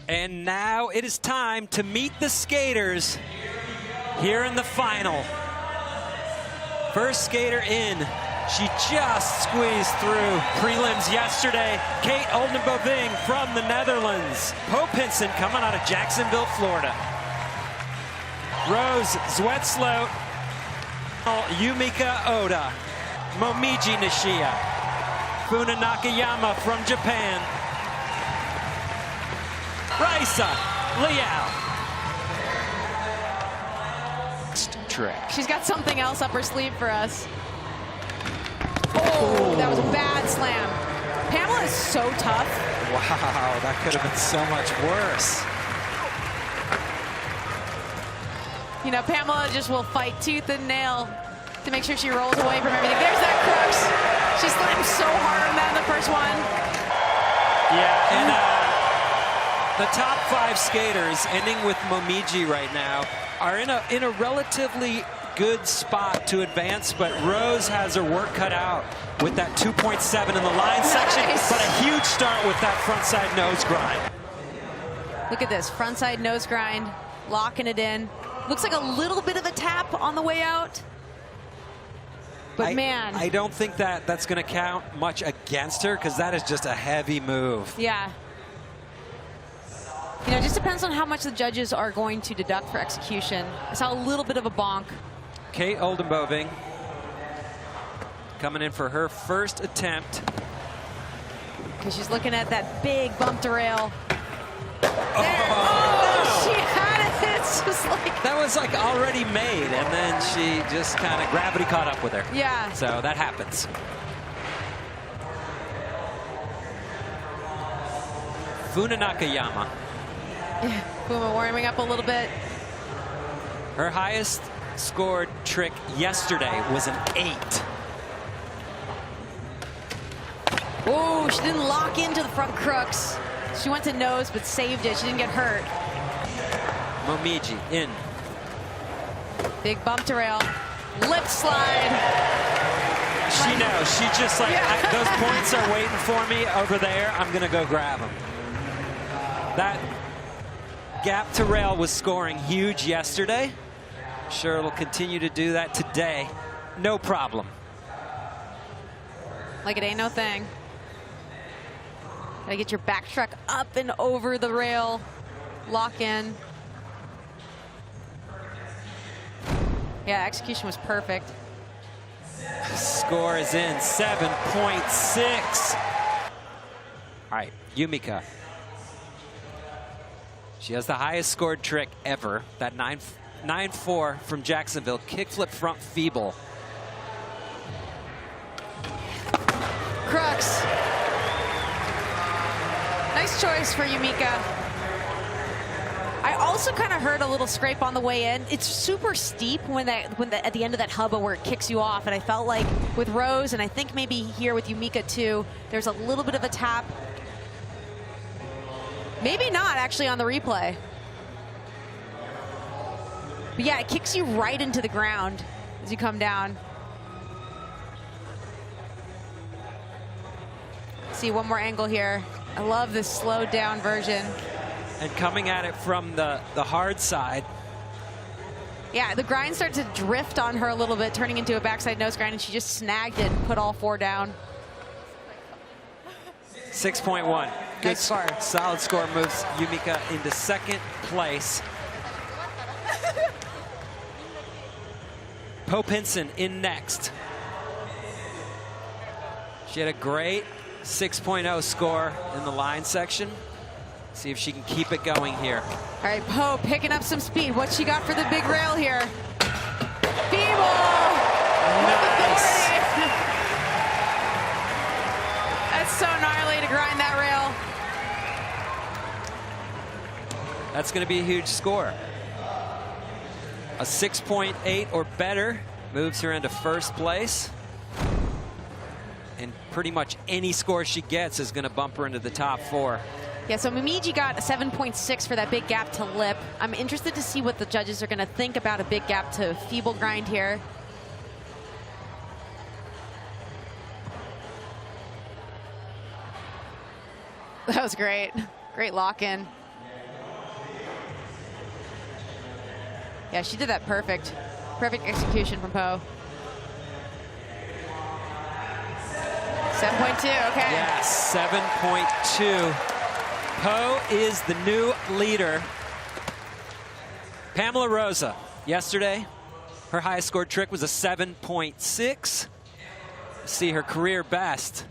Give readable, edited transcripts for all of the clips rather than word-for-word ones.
And now it is time to meet the skaters here in the final. First skater in. She just squeezed through prelims yesterday. Kate Oldenboving from the Netherlands. Poe Pinson coming out of Jacksonville, Florida. Rose Zwetsloot, Yumika Oda, Momiji Nishia, Funa Nakayama from Japan, Raisa Liao. Trick. She's got something else up her sleeve for us. Oh, that was a bad slam. Pamela is so tough. Wow, that could have been so much worse. You know, Pamela just will fight tooth and nail to make sure she rolls away from everything. There's that crux. She slammed so hard on that in the first one. Yeah, and the top 5 skaters, ending with Momiji right now, are in a relatively good spot to advance, but Rose has her work cut out with that 2.7 in the line section, but a huge start with that frontside nose grind. Look at this, frontside nose grind, locking it in. Looks like a little bit of a tap on the way out. But man. I don't think that's going to count much against her, because that is just a heavy move. Yeah. You know, it just depends on how much the judges are going to deduct for execution. I saw a little bit of a bonk. Kate Oldenboving coming in for her first attempt. Because she's looking at that big bump to rail. Oh, she had it. It's just like... That was like already made, and then she just kind of gravity caught up with her. Yeah. So that happens. Funa Nakayama. Yeah, Fuma warming up a little bit. Her highest scored trick yesterday was an 8. Oh, she didn't lock into the front crooks. She went to nose, but saved it. She didn't get hurt. Momiji in. Big bump to rail. Lip slide. She knows. She just like, Yeah. those points are waiting for me over there. I'm going to go grab them. That gap to rail was scoring huge yesterday. Sure, it'll continue to do that today. No problem. Like it ain't no thing. Gotta get your back truck up and over the rail. Lock in. Yeah, execution was perfect. Score is in, 7.6. All right, Yumika. She has the highest scored trick ever, that 9.4 from Jacksonville, kickflip front feeble. Crux. Nice choice for Yumika. I also kind of heard a little scrape on the way in. It's super steep at the end of that hubba where it kicks you off, and I felt like with Rose, and I think maybe here with Yumika too, there's a little bit of a tap. Maybe not actually on the replay. But yeah, it kicks you right into the ground as you come down. See one more angle here. I love this slowed down version. And coming at it from the hard side. Yeah, the grind started to drift on her a little bit, turning into a backside nose grind, and she just snagged it and put all 4 down. 6.1. Good Nice score. Solid score, moves Yumika into 2nd place. Poe Pinson in next. She had a great 6.0 score in the line section. See if she can keep it going here. All right, Poe picking up some speed. What she got for the big rail here? Feeble! Nice. That's so gnarly to grind that rail. That's going to be a huge score. A 6.8 or better moves her into 1st place. And pretty much any score she gets is going to bump her into the top 4. Yeah, so Momiji got a 7.6 for that big gap to lip. I'm interested to see what the judges are going to think about a big gap to feeble grind here. That was great. Great lock in. Yeah, she did that perfect. Perfect execution from Po. 7.2, okay. Yes, 7.2. Po is the new leader. Pamela Rosa, yesterday, her highest scored trick was a 7.6. See her career best,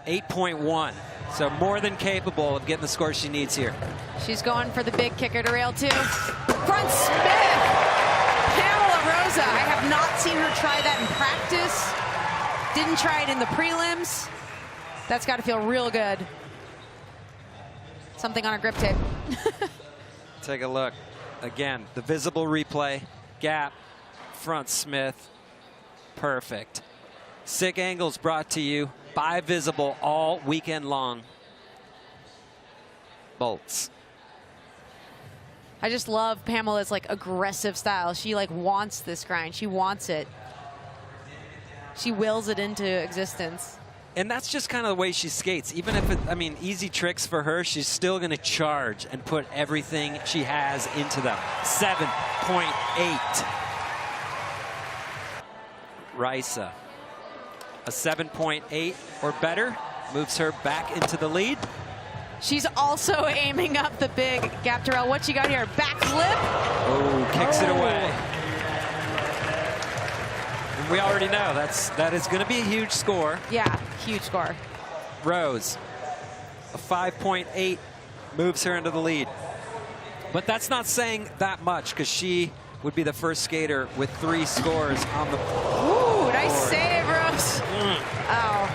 8.1. So more than capable of getting the score she needs here. She's going for the big kicker to rail 2. Front Smith! Pamela Rosa. I have not seen her try that in practice. Didn't try it in the prelims. That's got to feel real good. Something on her grip tape. Take a look. Again, the visible replay. Gap, front Smith. Perfect. Sick angles brought to you by Visible all weekend long. Bolts. I just love Pamela's like aggressive style. She like wants this grind. She wants it. She wills it into existence. And that's just kind of the way she skates. Even if I mean, easy tricks for her, she's still going to charge and put everything she has into them. 7.8. Risa. A 7.8 or better moves her back into the lead. She's also aiming up the big gap to rail. What you got here? Backflip. Oh, kicks it away. And we already know that is going to be a huge score. Yeah, huge score. Rose, a 5.8 moves her into the lead. But that's not saying that much because she would be the first skater with 3 scores on the Ooh, nice save, Rose. Oh.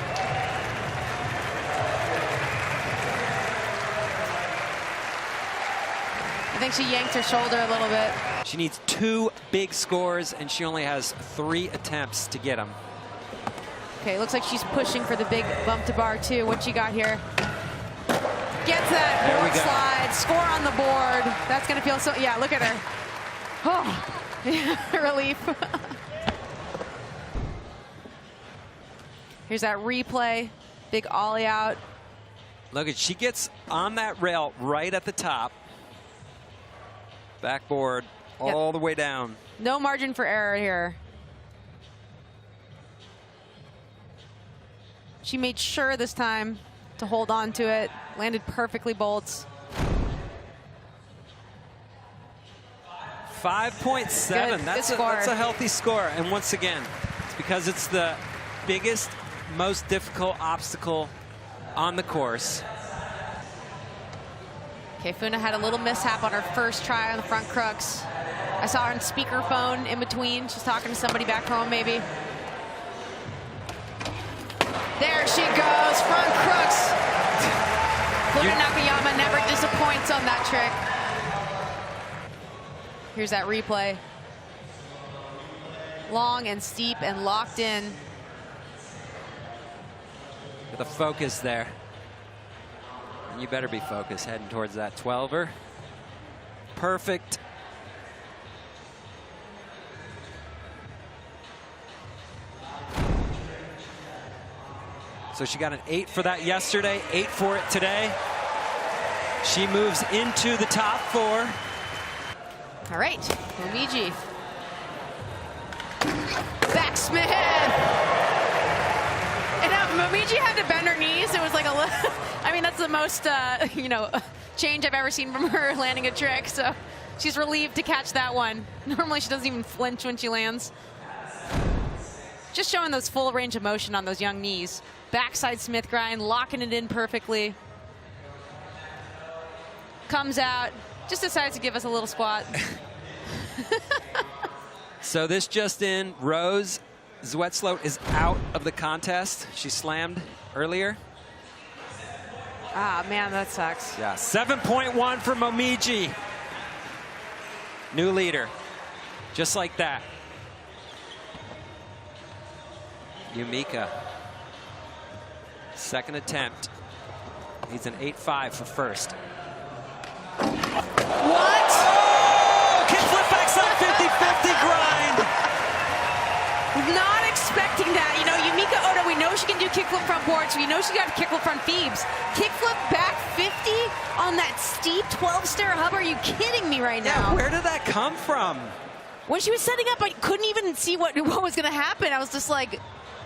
I think she yanked her shoulder a little bit. She needs 2 big scores, and she only has 3 attempts to get them. Okay, looks like she's pushing for the big bump to bar, too. What you got here? Gets that There we board go. slide. Score on the board. That's going to feel so... Yeah, look at her. Oh, relief. Here's that replay. Big ollie out. Look at, she gets on that rail right at the top. Backboard all the way down. No margin for error here. She made sure this time to hold on to it. Landed perfectly bolts. 5.7. Good That's score. a healthy score. And once again, it's because it's the biggest, most difficult obstacle on the course. Okay, Funa had a little mishap on her first try on the front crux. I saw her on speakerphone in between. She's talking to somebody back home, maybe. There she goes, front crux. Funa Nakayama never disappoints on that trick. Here's that replay. Long and steep and locked in. With a focus there. And you better be focused heading towards that 12er. Perfect. So she got an 8 for that yesterday, 8 for it today. She moves into the top 4. All right, Momiji. Backsmith. And Momiji had to bend her knees. It was like a little, I mean, that's the most, you know, change I've ever seen from her landing a trick. So she's relieved to catch that one. Normally she doesn't even flinch when she lands. Just showing those full range of motion on those young knees. Backside Smith grind, locking it in perfectly. Comes out, just decides to give us a little squat. So this just in, Rose Zwetsloot is out of the contest. She slammed earlier. Ah, man, that sucks. Yeah, 7.1 for Momiji. New leader, just like that. Yumika, second attempt. Needs an 8.5 for first. What? Oh, kickflip backside 50-50 grind. Not expecting that. You know, Yumika Oda, we know she can do kickflip front boards. We know she got kickflip front Phoebes. Kickflip back 50 on that steep 12-stair hub. Are you kidding me right now? Yeah, where did that come from? When she was setting up, I couldn't even see what was going to happen. I was just like,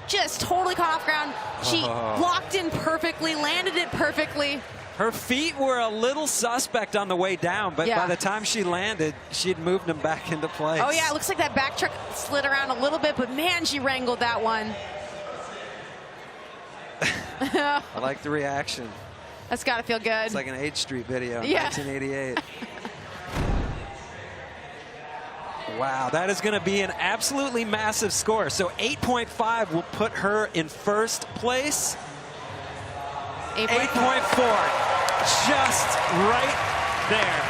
just totally caught off ground. She locked in perfectly, landed it perfectly. Her feet were a little suspect on the way down, but by the time she landed, she'd moved them back into place. Oh, yeah, it looks like that back truck slid around a little bit, but man, she wrangled that one. I like the reaction. That's got to feel good. It's like an H Street video in 1988. Wow, that is going to be an absolutely massive score. So 8.5 will put her in first place. 8.4. Just right there.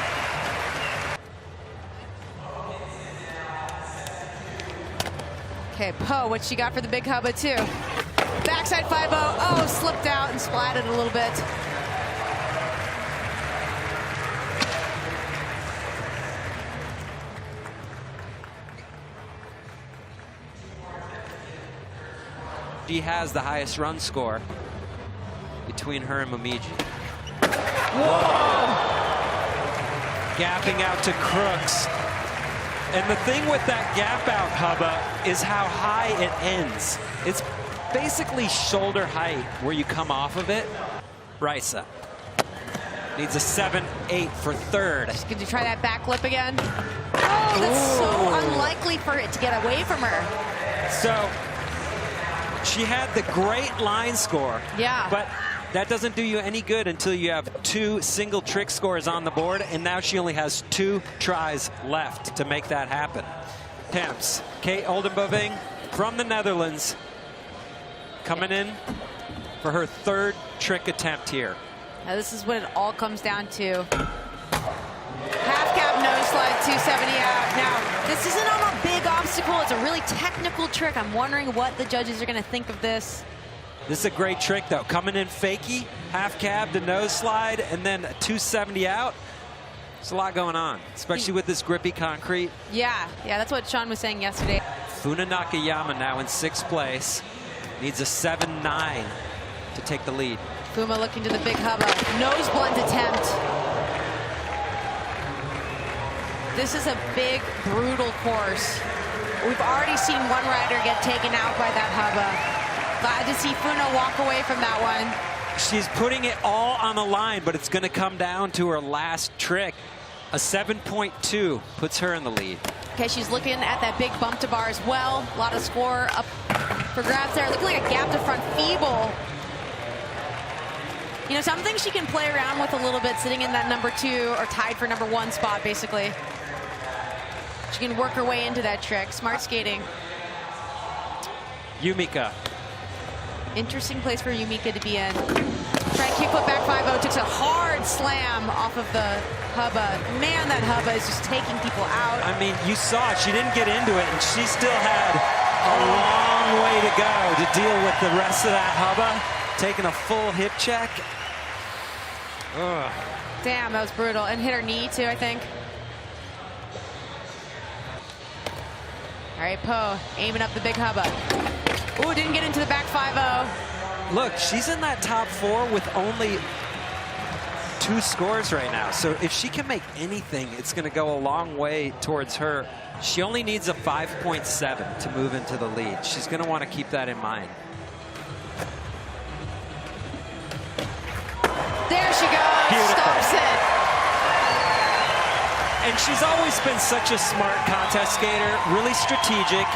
Okay, Poe, what she got for the big hubba too? Backside 5-0. Oh, slipped out and splatted a little bit. She has the highest run score between her and Momiji. Whoa! Gapping out to Crooks. And the thing with that gap out hubba is how high it ends. It's basically shoulder height where you come off of it. Risa needs a 7-8 for third. Could you try that back lip again? Oh, that's so unlikely for it to get away from her. So she had the great line score. Yeah. But that doesn't do you any good until you have 2 single trick scores on the board, and now she only has 2 tries left to make that happen. Attempts. Kate Oldenboving from the Netherlands coming in for her 3rd trick attempt here. Now this is what it all comes down to. Half cab nose slide 270 out. Now this isn't on a big obstacle. It's a really technical trick. I'm wondering what the judges are going to think of this. This is a great trick, though. Coming in fakie, half cab to nose slide, and then a 270 out. There's a lot going on, especially with this grippy concrete. Yeah, that's what Sean was saying yesterday. Funa Nakayama now in 6th place. Needs a 7-9 to take the lead. Fuma looking to the big hubba. Nose blunt attempt. This is a big, brutal course. We've already seen one rider get taken out by that hubba. Glad to see Funa walk away from that one. She's putting it all on the line, but it's going to come down to her last trick. A 7.2 puts her in the lead. Okay, she's looking at that big bump to bar as well. A lot of score up for grabs there. Looking like a gap to front feeble. You know, something she can play around with a little bit, sitting in that number 2 or tied for number 1 spot, basically. She can work her way into that trick. Smart skating. Yumika. Interesting place for Yumika to be in. Trying kick flip back 5-0. Took a hard slam off of the hubba. Man, that hubba is just taking people out. I mean, you saw it. She didn't get into it, and she still had a long way to go to deal with the rest of that hubba. Taking a full hip check. Ugh. Damn, that was brutal. And hit her knee, too, I think. All right, Poe aiming up the big hubba. Ooh, didn't get into the back 5-0. Look, she's in that top 4 with only 2 scores right now. So if she can make anything, it's going to go a long way towards her. She only needs a 5.7 to move into the lead. She's going to want to keep that in mind. There she goes. Beautiful. Stops it. And she's always been such a smart contest skater, really strategic.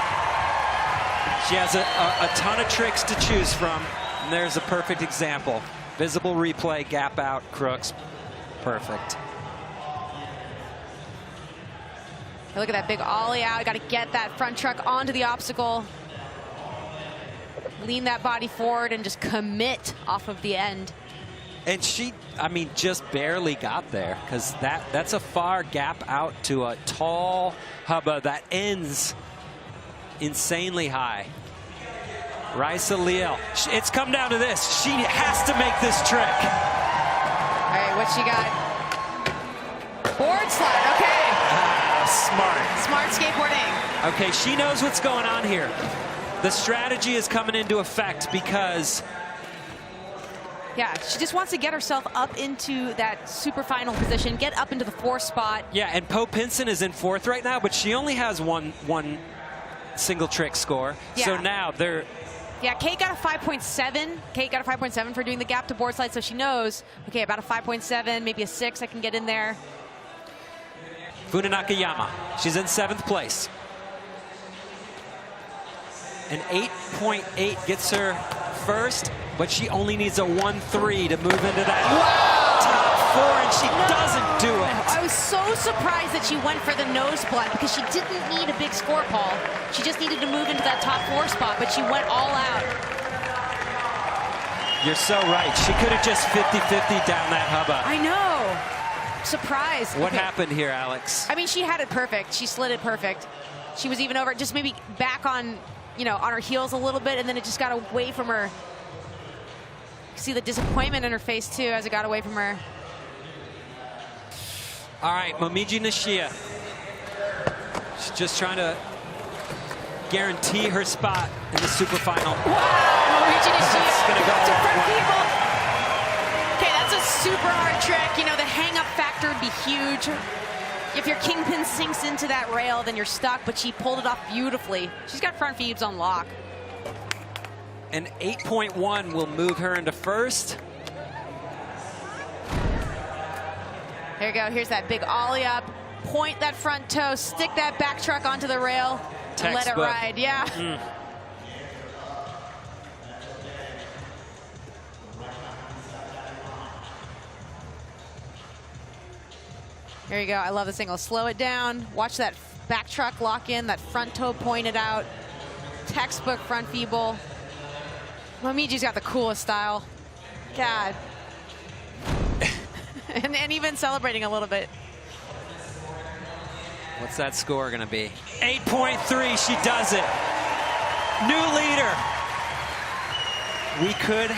She has a ton of tricks to choose from. And there's a perfect example. Visible replay, gap out, Crooks. Perfect. Look at that big ollie out. Got to get that front truck onto the obstacle. Lean that body forward and just commit off of the end. And she, I mean, just barely got there, because that's a far gap out to a tall hubba that ends insanely high. Risa Leal, it's come down to this. She has to make this trick. All right, what she got? Board slide, okay. Smart. Smart skateboarding. Okay, she knows what's going on here. The strategy is coming into effect because Yeah, she just wants to get herself up into that super final position, get up into the 4th spot. Yeah, and Po Pinson is in 4th right now, but she only has one single trick score. Yeah. So now they're... Yeah, Kate got a 5.7. Kate got a 5.7 for doing the gap to board slide, so she knows, okay, about a 5.7, maybe a 6, I can get in there. Funa Nakayama, she's in 7th place. An 8.8 gets her first, but she only needs a 1.3 to move into that top 4, and she doesn't do it. I was so surprised that she went for the nose blunt because she didn't need a big score, Paul. She just needed to move into that top 4 spot, but she went all out. You're so right. She could have just 50-50 down that hubba. I know. Surprised. What happened here, Alex? I mean, she had it perfect. She slid it perfect. She was even over, just maybe back on, you know, on her heels a little bit, and then it just got away from her. See the disappointment in her face, too, as it got away from her. All right, Momiji Nishia. She's just trying to guarantee her spot in the super final. Wow, Momiji Nishia. It's gonna go Different people. Okay, that's a super hard trick. You know, the hang-up factor would be huge. If your kingpin sinks into that rail, then you're stuck, but she pulled it off beautifully. She's got front feebs on lock. An 8.1 will move her into 1st. There you go. Here's that big ollie up. Point that front toe. Stick that back truck onto the rail. And let it ride. Yeah. There you go. I love this angle. Slow it down. Watch that back truck lock in. That front toe pointed out. Textbook front feeble. Momiji's got the coolest style. God. and even celebrating a little bit. What's that score going to be? 8.3. She does it. New leader. We could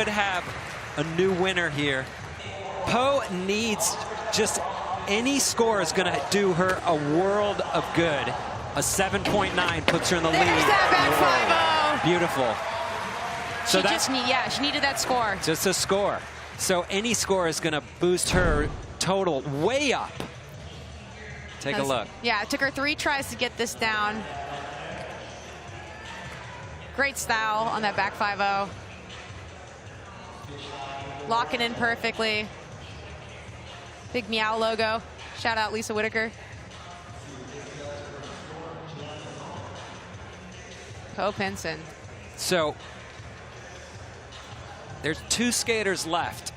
have a new winner here. Po needs just any score is going to do her a world of good. A 7.9 puts her in the lead. There's that back 5-0. Beautiful. So she needed that score. Just a score. So any score is going to boost her total way up. Take a look. Yeah, it took her 3 tries to get this down. Great style on that back 5-0. Locking in perfectly. Big meow logo. Shout out Lisa Whitaker. Po Pinson. So there's 2 skaters left.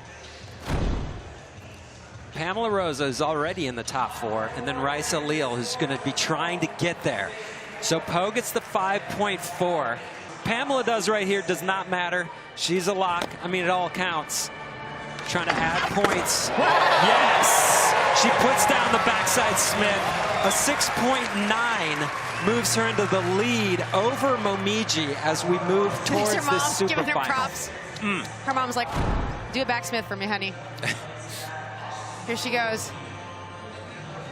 Pamela Rosa is already in the top 4, and then Raisa Leal, who's going to be trying to get there. So Po gets the 5.4. Pamela does right here, does not matter. She's a lock. I mean, it all counts. Trying to add points. Yes! She puts down the backside Smith. A 6.9 moves her into the lead over Momiji as we move towards this super giving her final. props. Her mom's like, do a backsmith for me, honey. Here she goes.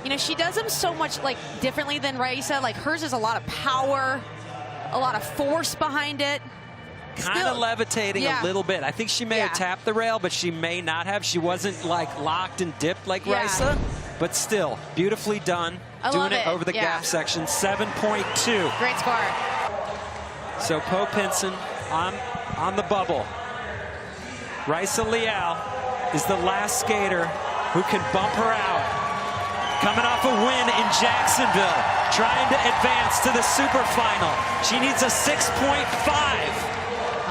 You know, she does them so much like differently than Raisa. Like hers is a lot of power, a lot of force behind it. Kind of levitating a little bit. I think she may have tapped the rail, but she may not have. She wasn't like locked and dipped like Raisa, but still beautifully done. Doing it over the gap section. 7.2. Great score. So Po Pinson on the bubble. Raisa Leal is the last skater who can bump her out. Coming off a win in Jacksonville, trying to advance to the super final. She needs a 6.5.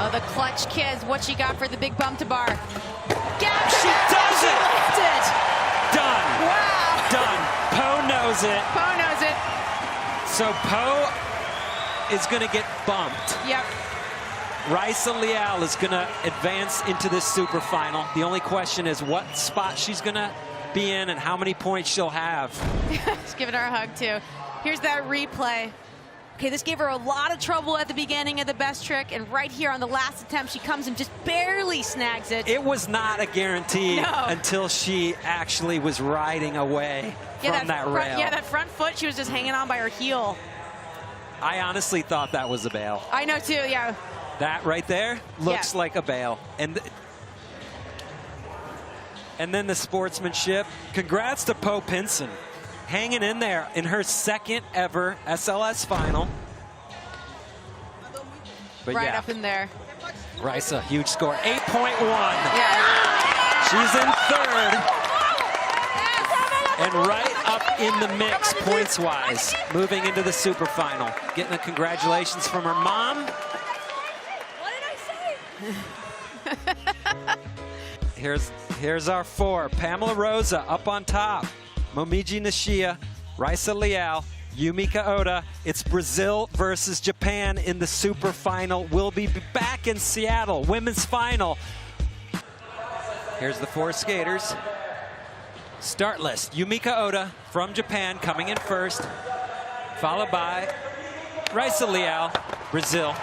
Oh, the clutch kids. What she got for the big bump to bar. Gap she does it! Left it! Done. Wow. Done. Po knows it. Po knows it. So Po is going to get bumped. Yep. Raisa Leal is going to advance into this super final. The only question is what spot she's going to be in and how many points she'll have. Just giving her a hug, too. Here's that replay. Okay, this gave her a lot of trouble at the beginning of the best trick, and right here on the last attempt, she comes and just barely snags it. It was not a guarantee until she actually was riding away from that rail. Yeah, that front foot, she was just hanging on by her heel. I honestly thought that was a bail. I know, too, yeah. That right there looks like a bail. And then the sportsmanship. Congrats to Poe Pinson, hanging in there in her second ever SLS final. But right up in there. Risa, huge score, 8.1. Yeah. She's in third. And right up in the mix points-wise, moving into the super final. Getting the congratulations from her mom. What did I say? Here's our four. Pamela Rosa up on top. Momiji Nishia, Risa Leal, Yumika Oda. It's Brazil versus Japan in the super final. We'll be back in Seattle, women's final. Here's the four skaters. Start list. Yumika Oda from Japan coming in first, followed by Risa Leal, Brazil.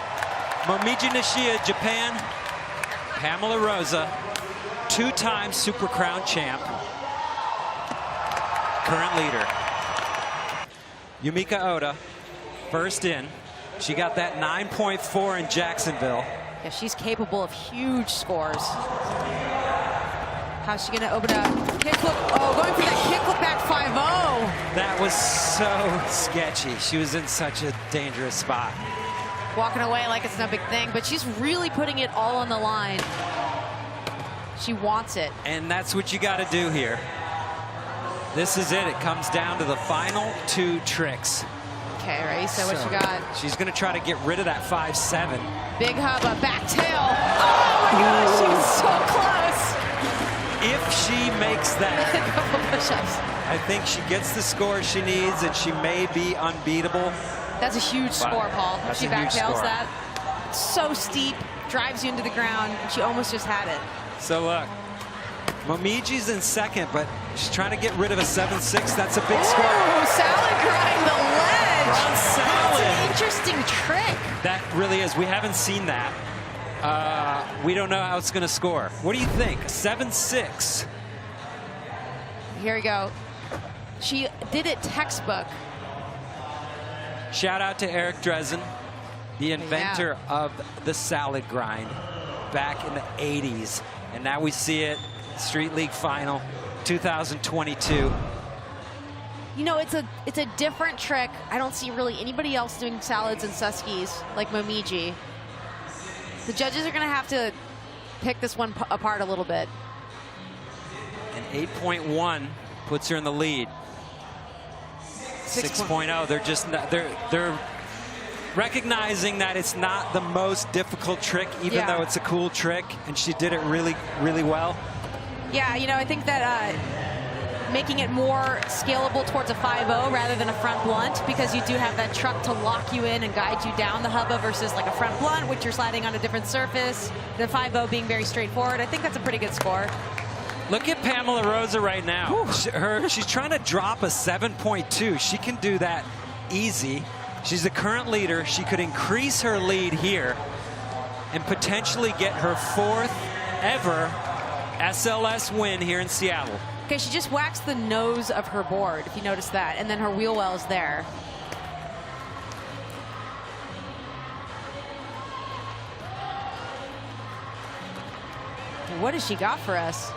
Momiji Nishia, Japan. Pamela Rosa, two-time Super Crown champ, current leader. Yumika Oda, first in. She got that 9.4 in Jacksonville. Yeah, she's capable of huge scores. How's she gonna open up? Kickflip. Oh, going for that kickflip back 5-0. That was so sketchy. She was in such a dangerous spot. Walking away like it's no big thing, but she's really putting it all on the line. She wants it. And that's what you got to do here. This is it. It comes down to the final two tricks. Okay, Raisa, what you got? She's going to try to get rid of that 5-7. Big hubba, back tail. Oh my gosh, she was so close. If she makes that, A couple push-ups. I think she gets the score she needs, and she may be unbeatable. That's a huge score, Paul. If That's she a huge backtails score. that, it's so steep, drives you into the ground, and she almost just had it. So look, Momiji's in second, but she's trying to get rid of a 7-6. That's a big score. Ooh, salad grind the ledge. Front salad. That's an interesting trick. That really is. We haven't seen that. We don't know how it's going to score. What do you think? 7-6. Here we go. She did it textbook. Shout out to Eric Dresen, the inventor of the salad grind back in the 80s. And now we see it, Street League Final 2022. You know, it's a different trick. I don't see really anybody else doing salads and suskis like Momiji. The judges are going to have to pick this one apart a little bit. And 8.1 puts her in the lead. 6.0. They're just not, they're recognizing that it's not the most difficult trick, even though it's a cool trick, and she did it really, really well. Yeah, you know, I think that making it more scalable towards a 5-0 rather than a front blunt, because you do have that truck to lock you in and guide you down the hubba versus like a front blunt, which you're sliding on a different surface. The 5-0 being very straightforward. I think that's a pretty good score. Look at Pamela Rosa right now. She's trying to drop a 7.2. She can do that easy. She's the current leader. She could increase her lead here and potentially get her fourth ever SLS win here in Seattle. Okay, she just waxed the nose of her board, if you notice that, and then her wheel well is there. What has she got for us?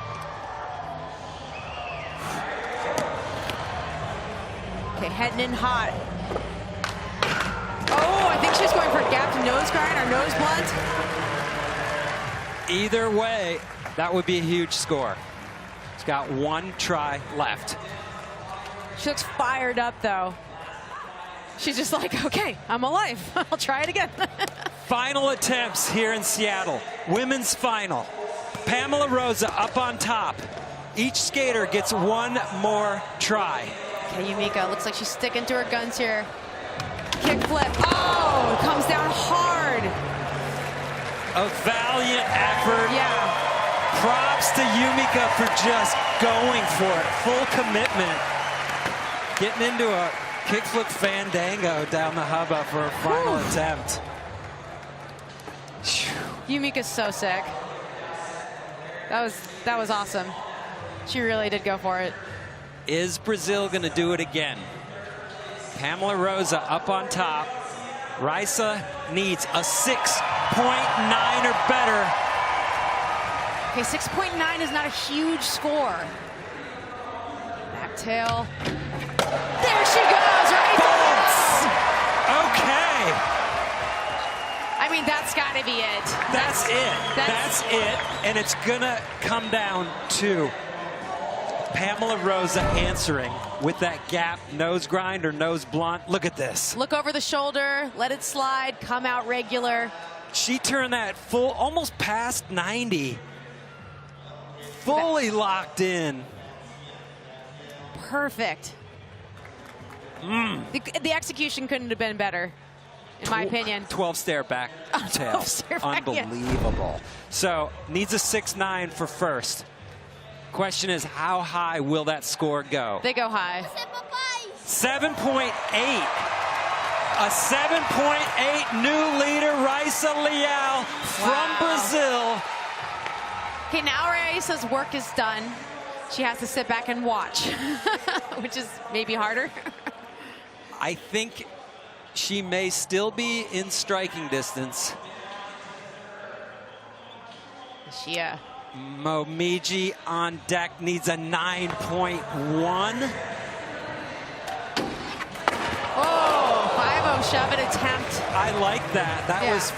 Okay, heading in hot. Oh, I think she's going for a gapped nose grind or nose blunt. Either way, that would be a huge score. She's got one try left. She looks fired up, though. She's just like, okay, I'm alive. I'll try it again. Final attempts here in Seattle. Women's final. Pamela Rosa up on top. Each skater gets one more try. Okay, Yumika, looks like she's sticking to her guns here. Kick flip. Oh, it comes down hard. A valiant effort. Yeah. Props to Yumika for just going for it. Full commitment. Getting into a kickflip fandango down the hubba for her final attempt. Yumika's so sick. That was awesome. She really did go for it. Is Brazil going to do it again? Pamela Rosa up on top. Risa needs a 6 6.9 or better. Okay, 6.9 is not a huge score. Back tail. There she goes, right? Okay. I mean, that's got to be it. That's it. And it's going to come down to Pamela Rosa answering with that gap nose grind or nose blunt. Look at this. Look over the shoulder, let it slide, come out regular. She turned that full, almost past 90. Fully locked in. Perfect. The execution couldn't have been better, in my opinion. 12 stare back tail. 12 stare back, unbelievable. Yeah. So needs a 6.9 for first. Question is, how high will that score go? They go high. 7.8. A 7.8 new leader, Raisa Leal from Brazil. Okay, now Raisa's work is done. She has to sit back and watch, which is maybe harder. I think she may still be in striking distance. Momiji on deck needs a 9.1. Oh, 5-0 shove it attempt. I like that. That was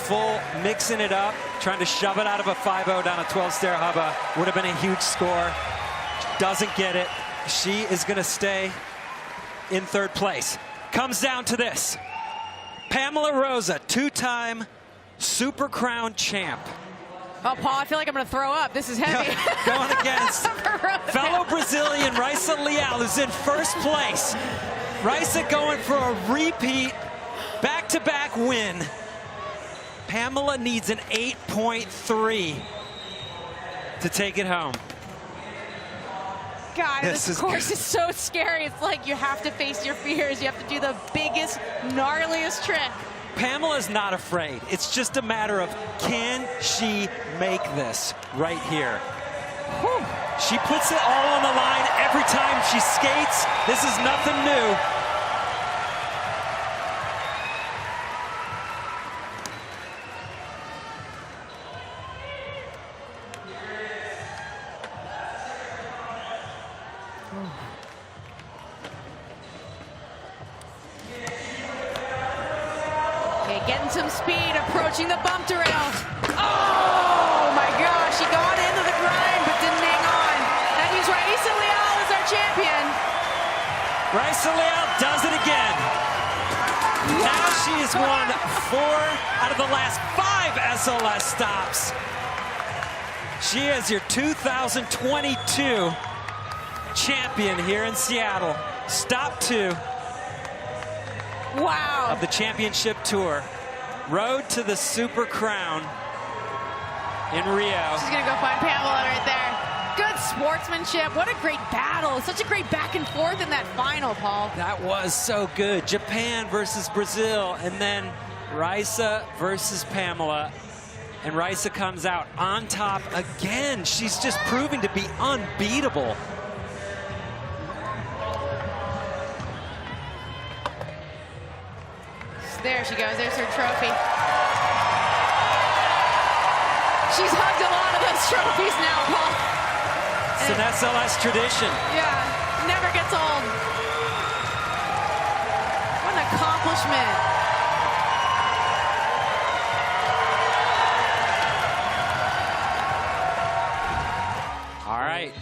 full mixing it up, trying to shove it out of a 5-0 down a 12-stair hubba. Would have been a huge score. Doesn't get it. She is going to stay in third place. Comes down to this. Pamela Rosa, two-time Super Crown champ. Oh, Paul, I feel like I'm going to throw up. This is heavy. Going against fellow Brazilian Raisa Leal, who's in first place. Raisa going for a repeat, back-to-back win. Pamela needs an 8.3 to take it home. God, this course is so scary. It's like you have to face your fears. You have to do the biggest, gnarliest trick. Pamela's not afraid. It's just a matter of, can she make this right here? Whew. She puts it all on the line every time she skates. This is nothing new. Getting some speed, approaching the bump to rail. Oh my gosh, she got into the grind but didn't hang on. That means Raisa Leal is our champion. Raisa Leal does it again. Now she has won 4 out of the last 5 SLS stops. She is your 2022 champion here in Seattle. Stop 2. Wow. Of the championship tour. Road to the Super Crown in Rio. She's going to go find Pamela right there. Good sportsmanship. What a great battle. Such a great back and forth in that final, Paul. That was so good. Japan versus Brazil, and then Raisa versus Pamela. And Raisa comes out on top again. She's just proving to be unbeatable. There she goes. There's her trophy. She's hugged a lot of those trophies now, Paul. It's an SLS tradition. Yeah, never gets old. What an accomplishment. All right.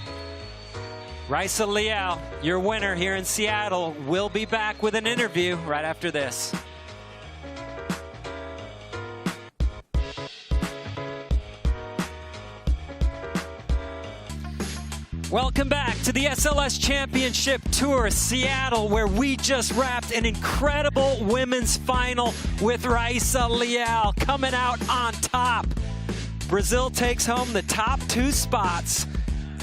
Raisa Leal, your winner here in Seattle, will be back with an interview right after this. Welcome back to the SLS Championship Tour Seattle, where we just wrapped an incredible women's final with Raisa Leal coming out on top. Brazil takes home the top 2 spots,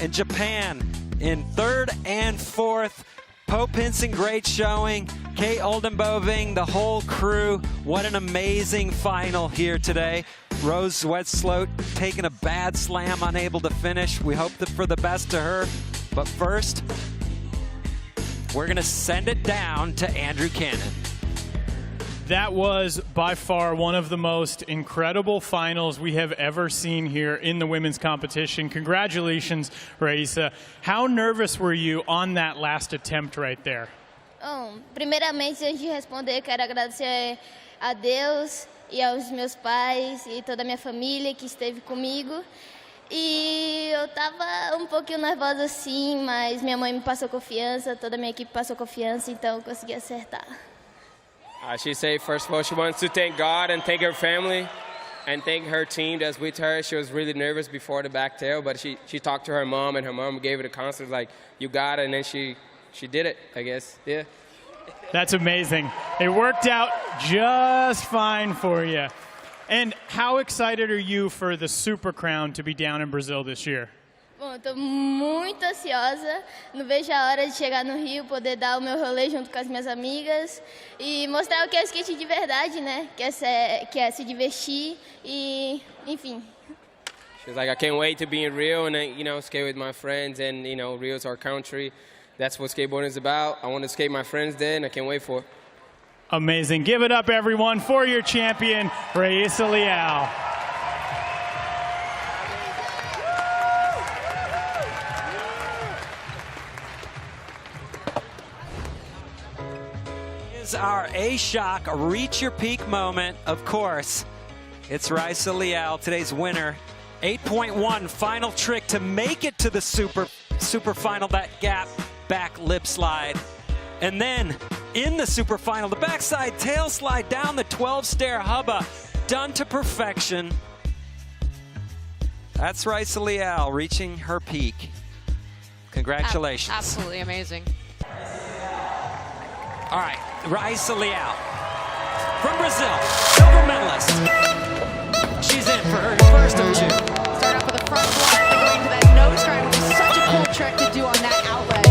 and Japan in 3rd and 4th. Pope Hinson, great showing. Kate Oldenboving, the whole crew. What an amazing final here today. Rose Wetsloot taking a bad slam, unable to finish. We hope for the best to her. But first, we're going to send it down to Andrew Cannon. That was by far one of the most incredible finals we have ever seen here in the women's competition. Congratulations, Raíssa. How nervous were you on that last attempt right there? Primeiramente, antes de responder, quero agradecer a Deus e aos meus pais e toda a minha família que esteve comigo. E eu estava um pouquinho nervosa sim, mas minha mãe me passou confiança, toda a minha equipe passou confiança, então eu consegui acertar. She said, first of all, she wants to thank God and thank her family and thank her team that's with her. She was really nervous before the back tail, but she talked to her mom, and her mom gave her the confidence, like, you got it, and then she did it, I guess, yeah. That's amazing. It worked out just fine for you. And how excited are you for the Super Crown to be down in Brazil this year? Bom, estou muito ansiosa, não vejo a hora de chegar no Rio, poder dar o meu rolê junto com as minhas amigas e mostrar o que é skate de verdade, né? Que é se divertir e, enfim. She's like, I can't wait to be in Rio and, skate with my friends, and, Rio's our country. That's what skateboarding is about. I want to skate my friends there, and I can't wait for it. Amazing. Give it up, everyone, for your champion, Raíssa Leal. Our A-Shock Reach Your Peak moment, of course. It's Raíssa Leal, today's winner. 8.1 final trick to make it to the super final, that gap back lip slide. And then in the super final, the backside tail slide down the 12-stair hubba, done to perfection. That's Raíssa Leal reaching her peak. Congratulations. Absolutely amazing. All right, Raíssa Leal from Brazil, silver medalist. She's in for her first of two. Start off with a front block, going to that nose grind, which is such a cool trick to do on that outledge.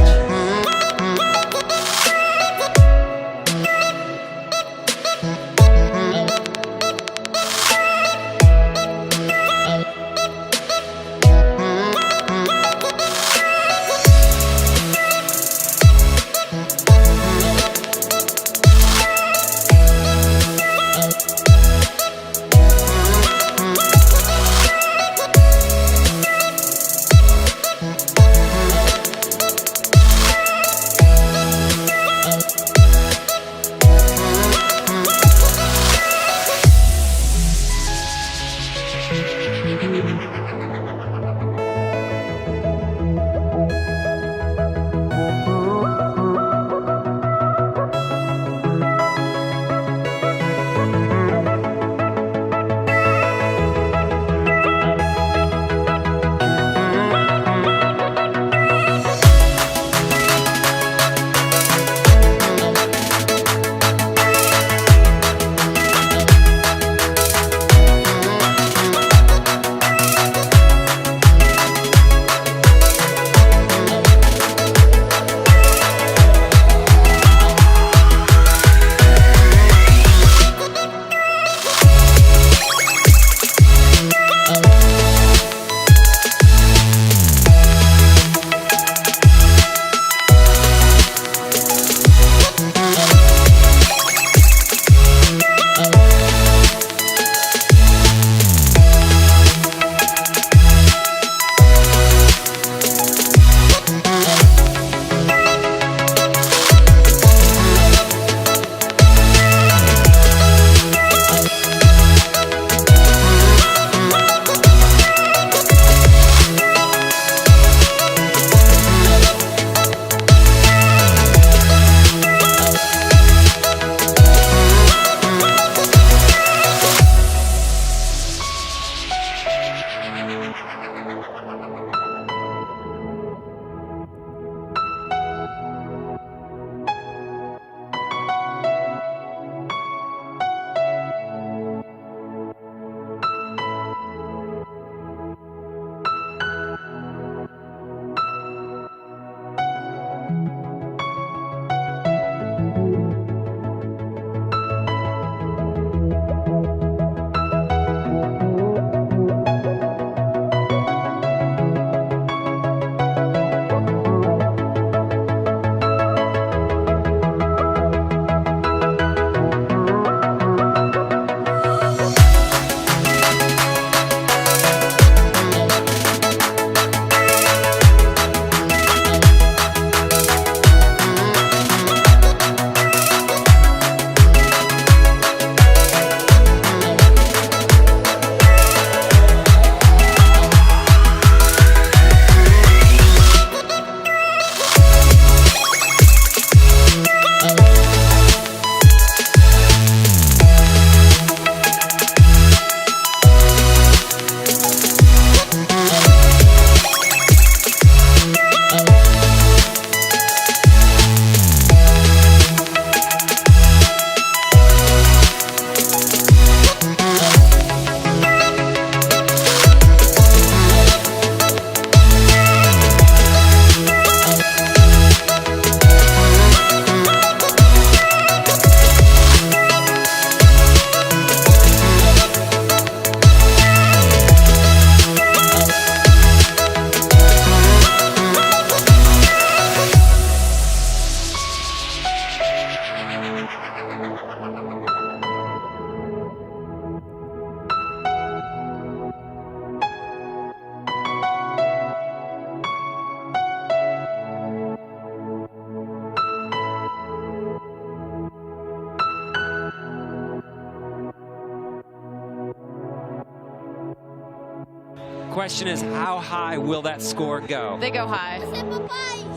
Question is, how high will that score go? They go high.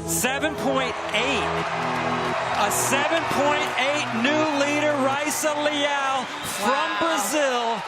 7.8. A 7.8 new leader, Raisa Leal from Brazil.